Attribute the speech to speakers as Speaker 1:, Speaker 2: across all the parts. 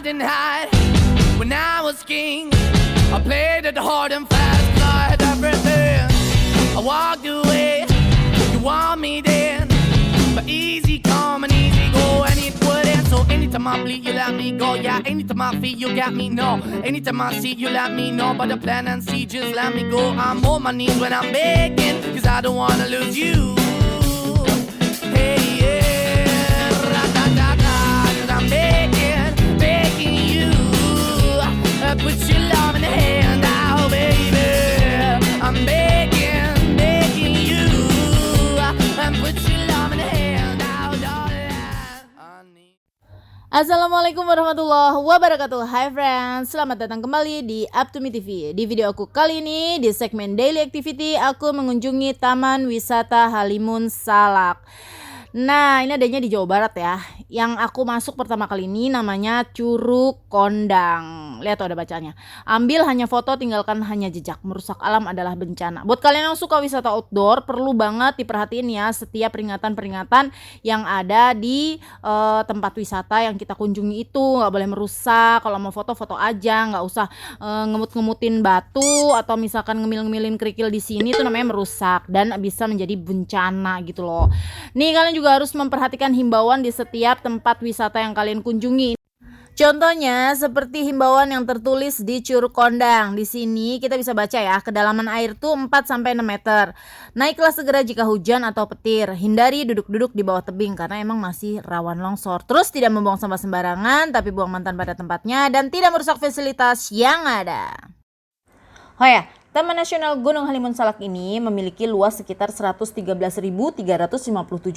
Speaker 1: didn't hide when I was king. I played it hard and fast, 'cause I had everything. I walked away, you want me then, but easy come and easy go, and it wouldn't. So anytime I bleed, you let me go. Yeah, anytime I feel, you got me, no. Anytime I see, you let me know. But the plan and see, just let me go. I'm on my knees when I'm begging, 'cause I don't wanna lose you. Hey, yeah, ra-da-da-da, 'cause I'm begging, begging you. Put your love in the hand now, baby. I'm begging, begging you. Put your love in the hand now, darling. I need...
Speaker 2: Assalamualaikum warahmatullahi wabarakatuh. Hai friends, selamat datang kembali di Up to Me TV. Di video aku kali ini, di segmen Daily Activity, aku mengunjungi Taman Wisata Halimun Salak. Nah, ini adanya di Jawa Barat ya. Yang aku masuk pertama kali ini namanya Curug Kondang. Lihat tuh ada bacanya. Ambil hanya foto, tinggalkan hanya jejak. Merusak alam adalah bencana. Buat kalian yang suka wisata outdoor, perlu banget diperhatiin ya setiap peringatan-peringatan yang ada di tempat wisata yang kita kunjungi itu. Nggak boleh merusak. Kalau mau foto-foto aja, nggak usah ngemut-ngemutin batu atau misalkan ngemil-ngemilin kerikil di sini, itu namanya merusak dan bisa menjadi bencana gitu loh. Nih, kalian juga harus memperhatikan himbauan di setiap tempat wisata yang kalian kunjungi. Contohnya seperti himbauan yang tertulis di Curug Kondang. Di sini kita bisa baca ya, kedalaman air tuh 4-6 meter. Naiklah segera jika hujan atau petir. Hindari duduk-duduk di bawah tebing karena emang masih rawan longsor. Terus tidak membuang sampah sembarangan, tapi buang mantan pada tempatnya dan tidak merusak fasilitas yang ada. Oh ya, Taman Nasional Gunung Halimun Salak ini memiliki luas sekitar 113.357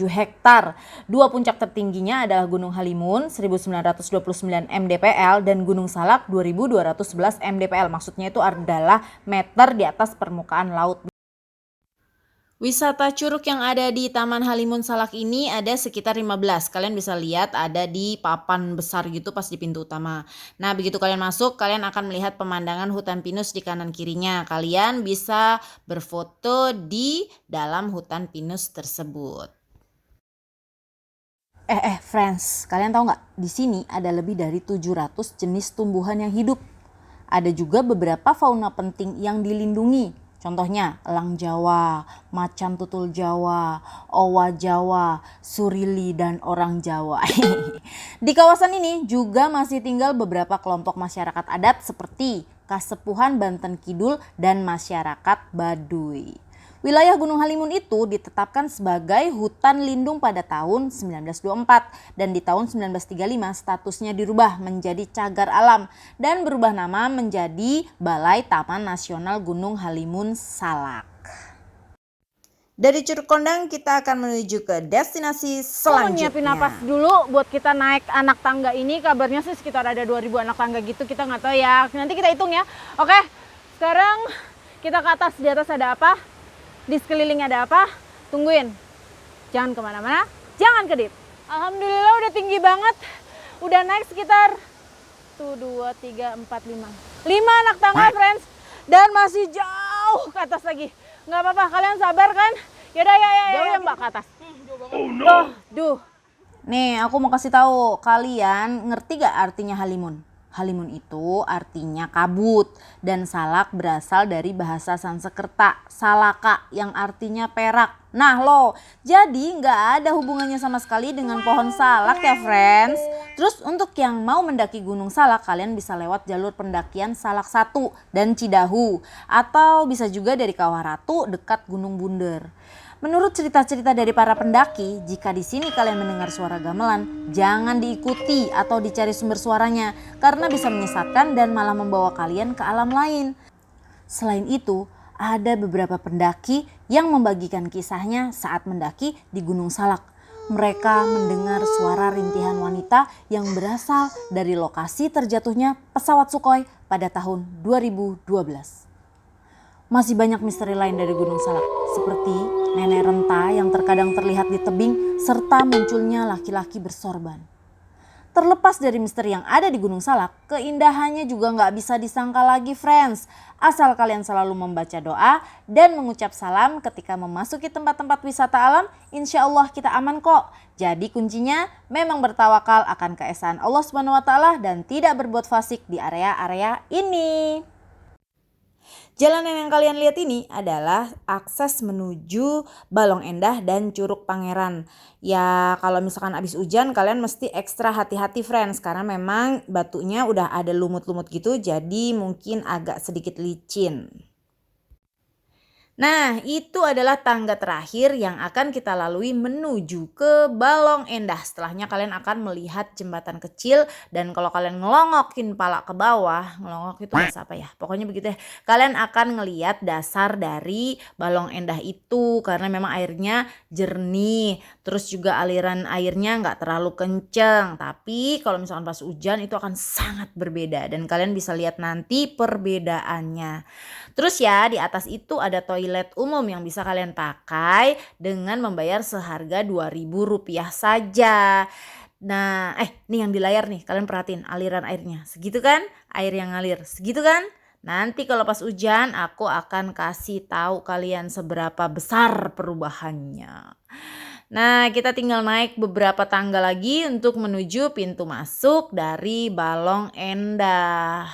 Speaker 2: hektar. Dua puncak tertingginya adalah Gunung Halimun 1929 mdpl dan Gunung Salak 2211 mdpl. Maksudnya itu adalah meter di atas permukaan laut. Wisata curug yang ada di Taman Halimun Salak ini ada sekitar 15. Kalian bisa lihat ada di papan besar gitu pas di pintu utama. Nah, begitu kalian masuk, kalian akan melihat pemandangan hutan pinus di kanan kirinya. Kalian bisa berfoto di dalam hutan pinus tersebut. Friends, kalian tahu nggak? Di sini ada lebih dari 700 jenis tumbuhan yang hidup. Ada juga beberapa fauna penting yang dilindungi. Contohnya elang Jawa, macan tutul Jawa, owa Jawa, surili, dan orang Jawa. Di kawasan ini juga masih tinggal beberapa kelompok masyarakat adat seperti Kasepuhan Banten Kidul dan masyarakat Baduy. Wilayah Gunung Halimun itu ditetapkan sebagai hutan lindung pada tahun 1924 dan di tahun 1935 statusnya dirubah menjadi cagar alam dan berubah nama menjadi Balai Taman Nasional Gunung Halimun Salak. Dari Curug Kondang kita akan menuju ke destinasi selanjutnya.
Speaker 3: Nyiapin napas dulu buat kita naik anak tangga ini. Kabarnya sih sekitar ada 2000 anak tangga gitu, kita nggak tahu ya. Nanti kita hitung ya. Oke, sekarang kita ke atas. Di atas ada apa? Di sekeliling ada apa? Tungguin. Jangan kemana-mana, jangan kedip. Alhamdulillah udah tinggi banget. Udah naik sekitar 1, 2, 3, 4, 5 anak tangga, friends. Dan masih jauh ke atas lagi. Nggak apa-apa, kalian sabar kan? Yaudah, jauh ya Mbak ke atas.
Speaker 1: Oh no.
Speaker 3: Duh.
Speaker 2: Nih, aku mau kasih tahu, kalian ngerti gak artinya halimun? Halimun itu artinya kabut dan salak berasal dari bahasa Sanskerta salaka yang artinya perak. Nah loh, jadi nggak ada hubungannya sama sekali dengan pohon salak ya friends. Terus untuk yang mau mendaki Gunung Salak, kalian bisa lewat jalur pendakian Salak 1 dan Cidahu. Atau bisa juga dari Kawah Ratu dekat Gunung Bunder. Menurut cerita-cerita dari para pendaki, jika di sini kalian mendengar suara gamelan, jangan diikuti atau dicari sumber suaranya karena bisa menyesatkan dan malah membawa kalian ke alam lain. Selain itu, ada beberapa pendaki yang membagikan kisahnya saat mendaki di Gunung Salak. Mereka mendengar suara rintihan wanita yang berasal dari lokasi terjatuhnya pesawat Sukhoi pada tahun 2012. Masih banyak misteri lain dari Gunung Salak, seperti nenek renta yang terkadang terlihat di tebing serta munculnya laki-laki bersorban. Terlepas dari misteri yang ada di Gunung Salak, keindahannya juga nggak bisa disangka lagi friends. Asal kalian selalu membaca doa dan mengucap salam ketika memasuki tempat-tempat wisata alam, insya Allah kita aman kok. Jadi kuncinya memang bertawakal akan keesaan Allah Subhanahu wa Ta'ala dan tidak berbuat fasik di area-area ini. Jalanan yang kalian lihat ini adalah akses menuju Balong Endah dan Curug Pangeran. Ya kalau misalkan habis hujan kalian mesti ekstra hati-hati friends, karena memang batunya udah ada lumut-lumut gitu, jadi mungkin agak sedikit licin. Nah, itu adalah tangga terakhir yang akan kita lalui menuju ke Balong Endah. Setelahnya kalian akan melihat jembatan kecil, dan kalau kalian ngelongokin pala ke bawah, ngelongok itu bahasa apa ya? Pokoknya begitu ya. Kalian akan ngelihat dasar dari Balong Endah itu karena memang airnya jernih. Terus juga aliran airnya nggak terlalu kenceng. Tapi kalau misalkan pas hujan itu akan sangat berbeda dan kalian bisa lihat nanti perbedaannya. Terus ya di atas itu ada toilet umum yang bisa kalian pakai dengan membayar seharga Rp2.000 saja. Nah nih yang di layar nih kalian perhatiin aliran airnya segitu kan, air yang ngalir segitu kan. Nanti kalau pas hujan aku akan kasih tahu kalian seberapa besar perubahannya. Nah kita tinggal naik beberapa tangga lagi untuk menuju pintu masuk dari Balong Endah.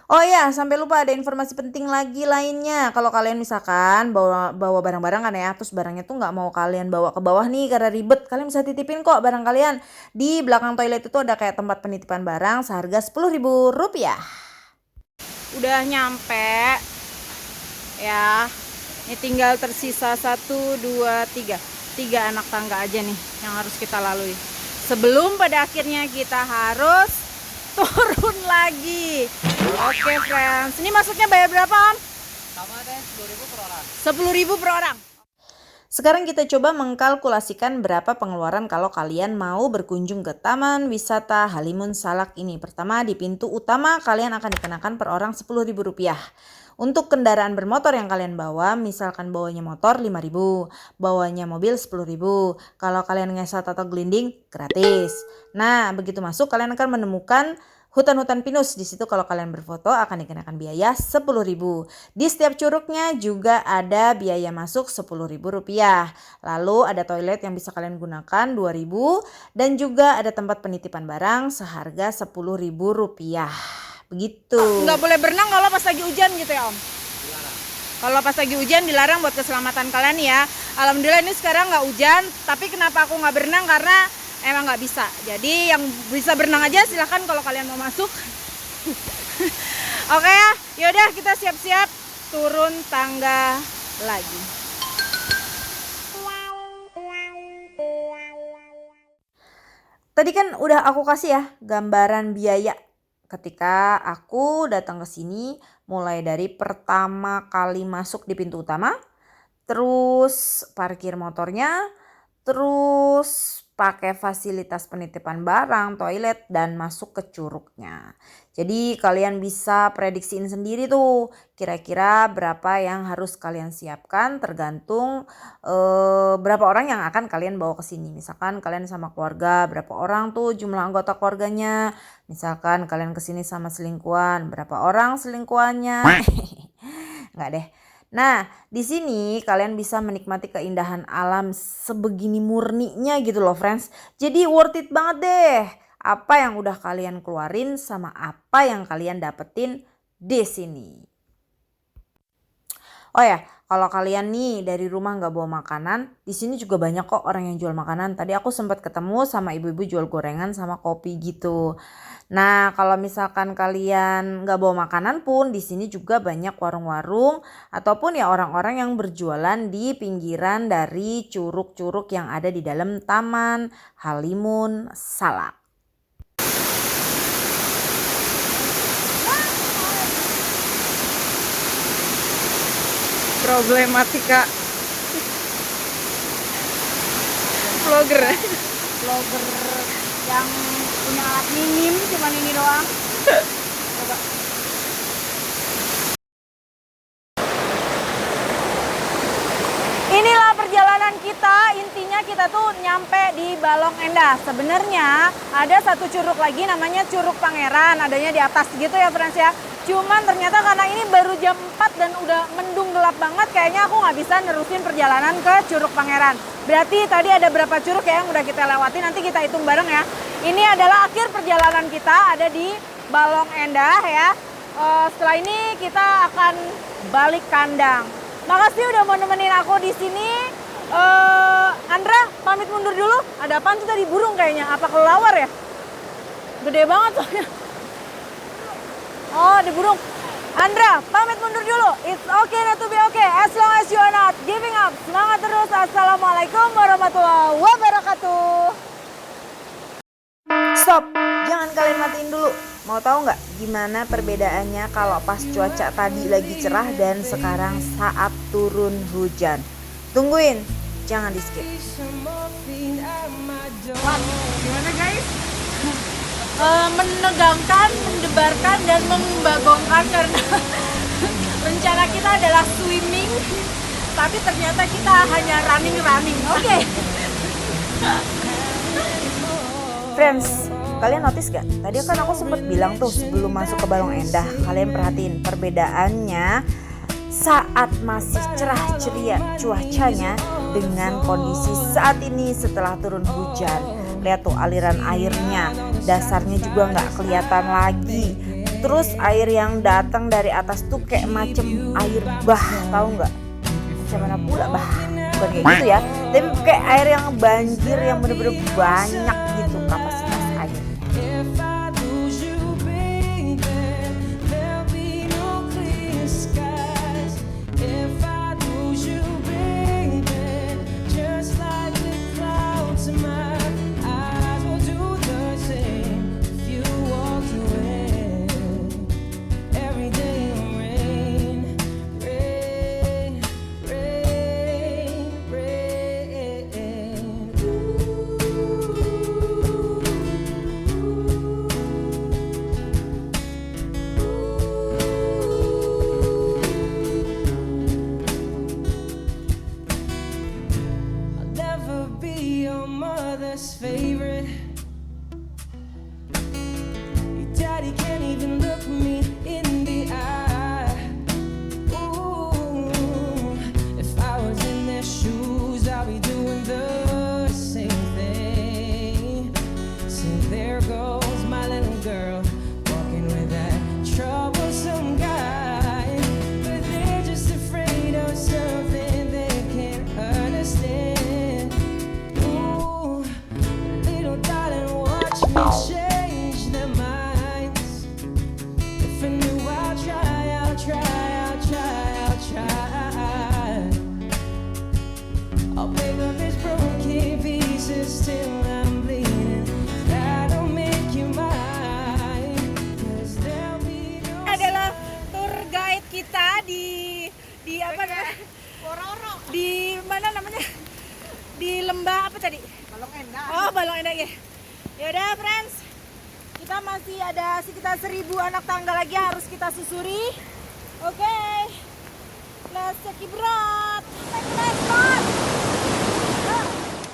Speaker 2: Oh ya, sampai lupa ada informasi penting lagi lainnya. Kalau kalian misalkan bawa barang-barang kan ya, terus barangnya tuh nggak mau kalian bawa ke bawah nih karena ribet, kalian bisa titipin kok barang kalian. Di belakang toilet itu ada kayak tempat penitipan barang seharga Rp10.000.
Speaker 3: Udah nyampe ya. Ini tinggal tersisa 1, 2, 3 anak tangga aja nih yang harus kita lalui. Sebelum pada akhirnya kita harus turun lagi. Oke friends, ini masuknya bayar berapa Om?
Speaker 1: Sama deh, 10.000 per orang.
Speaker 3: 10.000 per orang.
Speaker 2: Sekarang kita coba mengkalkulasikan berapa pengeluaran kalau kalian mau berkunjung ke Taman Wisata Halimun Salak ini. Pertama di pintu utama kalian akan dikenakan per orang Rp10.000. Untuk kendaraan bermotor yang kalian bawa, misalkan bawanya motor 5.000, bawanya mobil 10.000. Kalau kalian ngesot atau gelinding gratis. Nah, begitu masuk kalian akan menemukan hutan-hutan pinus. Di situ kalau kalian berfoto akan dikenakan biaya 10.000. Di setiap curugnya juga ada biaya masuk Rp10.000. Lalu ada toilet yang bisa kalian gunakan 2.000 dan juga ada tempat penitipan barang seharga Rp10.000. Begitu.
Speaker 3: Nggak boleh berenang kalau pas lagi hujan gitu ya Om? Dilarang. Kalau pas lagi hujan dilarang buat keselamatan kalian ya. Alhamdulillah ini sekarang nggak hujan, tapi kenapa aku nggak berenang karena emang nggak bisa. Jadi yang bisa berenang aja silahkan kalau kalian mau masuk. Oke ya, yaudah kita siap-siap turun tangga lagi.
Speaker 2: Tadi kan udah aku kasih ya gambaran biaya ketika aku datang ke sini, mulai dari pertama kali masuk di pintu utama, terus parkir motornya, terus pakai fasilitas penitipan barang, toilet, dan masuk ke curugnya. Jadi kalian bisa prediksiin sendiri tuh kira-kira berapa yang harus kalian siapkan tergantung berapa orang yang akan kalian bawa ke sini. Misalkan kalian sama keluarga, berapa orang tuh jumlah anggota keluarganya. Misalkan kalian ke sini sama selingkuhan, berapa orang selingkuhannya? Enggak deh. Nah, di sini kalian bisa menikmati keindahan alam sebegini murninya gitu loh, friends. Jadi worth it banget deh. Apa yang udah kalian keluarin sama apa yang kalian dapetin di sini. Oh ya, kalau kalian nih dari rumah nggak bawa makanan, di sini juga banyak kok orang yang jual makanan. Tadi aku sempat ketemu sama ibu-ibu jual gorengan sama kopi gitu. Nah, kalau misalkan kalian nggak bawa makanan pun, di sini juga banyak warung-warung ataupun ya orang-orang yang berjualan di pinggiran dari curug-curug yang ada di dalam Taman Halimun Salak.
Speaker 3: Problematika vlogger yang punya alat minim cuman ini doang. Coba. Inilah perjalanan kita, intinya kita kita tuh nyampe di Balong Endah. Sebenarnya ada satu curug lagi namanya Curug Pangeran, adanya di atas gitu ya friends ya. Cuman ternyata karena ini baru jam 4 dan udah mendung gelap banget, kayaknya aku nggak bisa nerusin perjalanan ke Curug Pangeran. Berarti tadi ada berapa curug ya yang udah kita lewati, nanti kita hitung bareng ya. Ini adalah akhir perjalanan kita, ada di Balong Endah ya. Setelah ini kita akan balik kandang. Makasih udah mau nemenin aku di sini. Andra, pamit mundur dulu. Ada apaan tuh tadi, burung kayaknya? Apa kelelawar ya? Gede banget soalnya. Oh, di burung. Andra, pamit mundur dulu. It's okay not to be okay as long as you are not giving up. Semangat terus. Assalamualaikum warahmatullahi wabarakatuh.
Speaker 2: Stop, jangan kalian matiin dulu. Mau tahu nggak gimana perbedaannya kalau pas cuaca tadi lagi cerah dan sekarang saat turun hujan? Tungguin, jangan di skip.
Speaker 3: Gimana guys? Menegangkan, mendebarkan, dan membagongkan karena rencana kita adalah swimming, tapi ternyata kita hanya running. Oke.
Speaker 2: Friends, kalian notice gak? Tadi kan aku sempat bilang tuh sebelum masuk ke Balong Endah, kalian perhatiin perbedaannya saat masih cerah ceria cuacanya dengan kondisi saat ini setelah turun hujan. Lihat tuh aliran airnya, dasarnya juga nggak kelihatan lagi. Terus air yang datang dari atas tuh kayak macem air bah, tahu nggak? Macam mana pula bah? Bukan kayak gitu ya, tapi kayak air yang banjir yang bener-bener banyak gitu kapasitas airnya.
Speaker 1: Favorite. Your daddy can't even look me in the eye. Ooh, if I was in their shoes, I'd be doing the same thing. So there goes my little girl, walking with that troublesome guy. But they're just afraid of something they can't understand. Change their minds. If I knew, I'll try. I'll pick up these broken pieces till I'm bleeding. That'll make you mine. 'Cause there'll be no.
Speaker 3: Adalah tour guide kita di apa namanya? Pororo. Di mana namanya? Di lembah apa tadi? Balong Endah. Oh, Balong Endah ya. Yaudah friends, kita masih ada sekitar 1000 anak tangga lagi harus kita susuri. Oke, let's check it out. Let's go.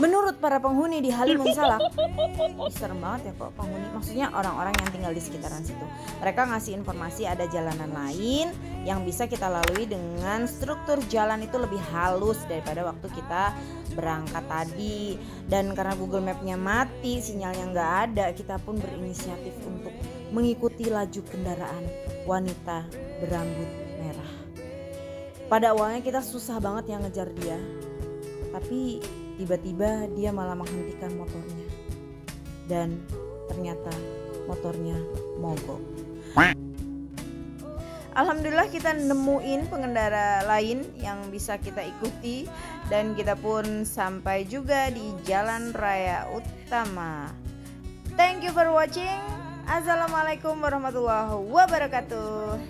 Speaker 2: Menurut para penghuni di Halimun Salak, serem banget ya kok penghuni, maksudnya orang-orang yang tinggal di sekitaran situ. Mereka ngasih informasi ada jalanan lain yang bisa kita lalui dengan struktur jalan itu lebih halus daripada waktu kita berangkat tadi. Dan karena Google Map-nya mati, sinyalnya nggak ada, kita pun berinisiatif untuk mengikuti laju kendaraan wanita berambut merah. Pada awalnya kita susah banget ya ngejar dia, tapi tiba-tiba dia malah menghentikan motornya dan ternyata motornya mogok. Alhamdulillah kita nemuin pengendara lain yang bisa kita ikuti dan kita pun sampai juga di jalan raya utama. Thank you for watching. Assalamualaikum warahmatullahi wabarakatuh.